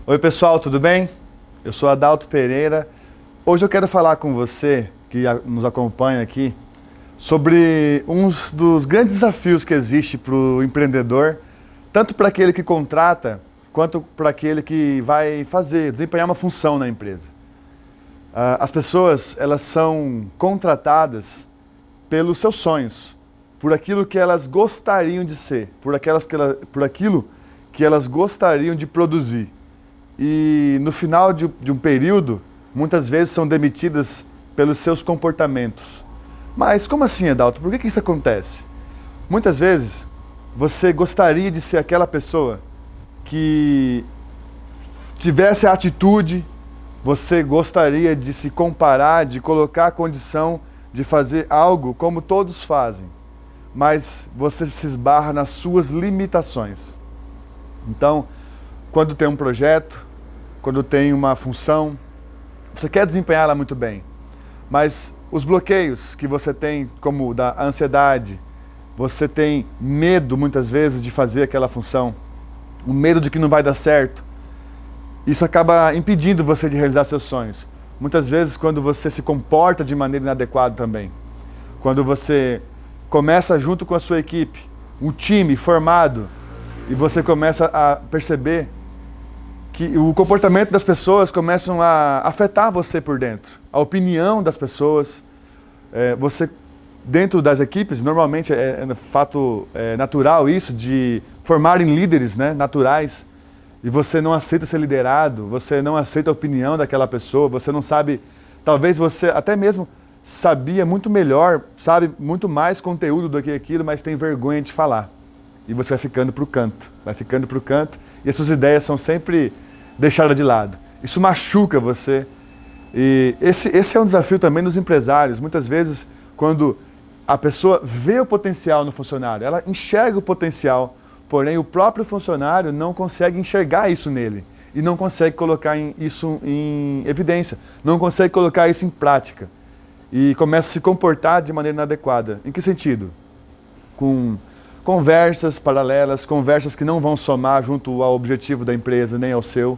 Oi pessoal, tudo bem? Eu sou Adalto Pereira. Hoje eu quero falar com você, que nos acompanha aqui, sobre um dos grandes desafios que existe para o empreendedor, tanto para aquele que contrata, quanto para aquele que vai desempenhar uma função na empresa. As pessoas, elas são contratadas pelos seus sonhos, por aquilo que elas gostariam de ser, por aquilo que elas gostariam de produzir. E no final de um período, muitas vezes são demitidas pelos seus comportamentos. Mas como assim, Adalto? Por que isso acontece? Muitas vezes você gostaria de ser aquela pessoa que tivesse a atitude, você gostaria de se comparar, de colocar a condição de fazer algo como todos fazem, mas você se esbarra nas suas limitações. Então, quando tem um projeto, quando tem uma função, você quer desempenhá-la muito bem, mas os bloqueios que você tem, como da ansiedade, você tem medo muitas vezes de fazer aquela função, o medo de que não vai dar certo, isso acaba impedindo você de realizar seus sonhos. Muitas vezes quando você se comporta de maneira inadequada também, quando você começa junto com a sua equipe, um time formado, e você começa a perceber que o comportamento das pessoas começam a afetar você por dentro. A opinião das pessoas, você dentro das equipes, normalmente é fato natural isso, de formarem líderes, né, naturais, e você não aceita ser liderado, você não aceita a opinião daquela pessoa, você não sabe, talvez você até mesmo sabia muito melhor, sabe muito mais conteúdo do que aquilo, mas tem vergonha de falar. E você vai ficando para o canto, e as suas ideias são sempre deixadas de lado. Isso machuca você. E esse é um desafio também dos empresários. Muitas vezes, quando a pessoa vê o potencial no funcionário, ela enxerga o potencial, porém o próprio funcionário não consegue enxergar isso nele e não consegue colocar isso em evidência, não consegue colocar isso em prática e começa a se comportar de maneira inadequada. Em que sentido? Com conversas paralelas, conversas que não vão somar junto ao objetivo da empresa, nem ao seu.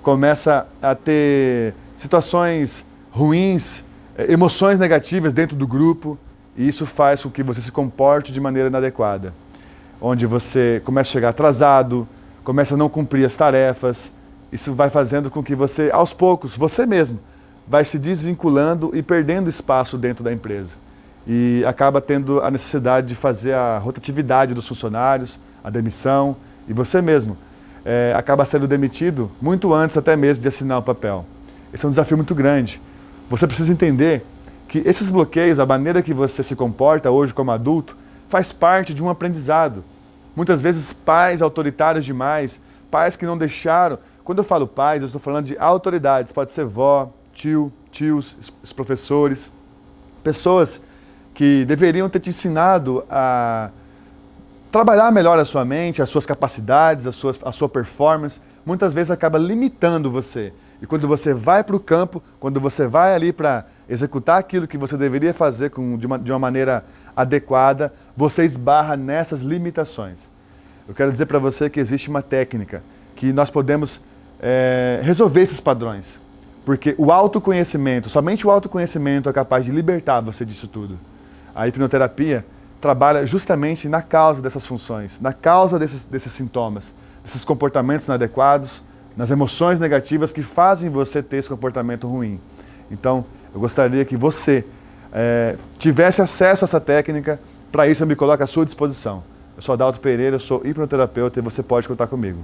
Começa a ter situações ruins, emoções negativas dentro do grupo, e isso faz com que você se comporte de maneira inadequada. Onde você começa a chegar atrasado, começa a não cumprir as tarefas, isso vai fazendo com que você, aos poucos, você mesmo, vai se desvinculando e perdendo espaço dentro da empresa. E acaba tendo a necessidade de fazer a rotatividade dos funcionários, a demissão, e você mesmo acaba sendo demitido muito antes até mesmo de assinar o papel. Esse é um desafio muito grande. Você precisa entender que esses bloqueios, a maneira que você se comporta hoje como adulto, faz parte de um aprendizado. Muitas vezes pais autoritários demais, pais que não deixaram... Quando eu falo pais, eu estou falando de autoridades, pode ser vó, tios, os professores, pessoas que deveriam ter te ensinado a trabalhar melhor a sua mente, as suas capacidades, a sua performance, muitas vezes acaba limitando você. E quando você vai para o campo, quando você vai ali para executar aquilo que você deveria fazer de uma maneira adequada, você esbarra nessas limitações. Eu quero dizer para você que existe uma técnica, que nós podemos resolver esses padrões. Porque o autoconhecimento, somente o autoconhecimento é capaz de libertar você disso tudo. A hipnoterapia trabalha justamente na causa dessas funções, na causa desses sintomas, desses comportamentos inadequados, nas emoções negativas que fazem você ter esse comportamento ruim. Então, eu gostaria que você tivesse acesso a essa técnica. Para isso, eu me coloco à sua disposição. Eu sou Adalto Pereira, eu sou hipnoterapeuta e você pode contar comigo.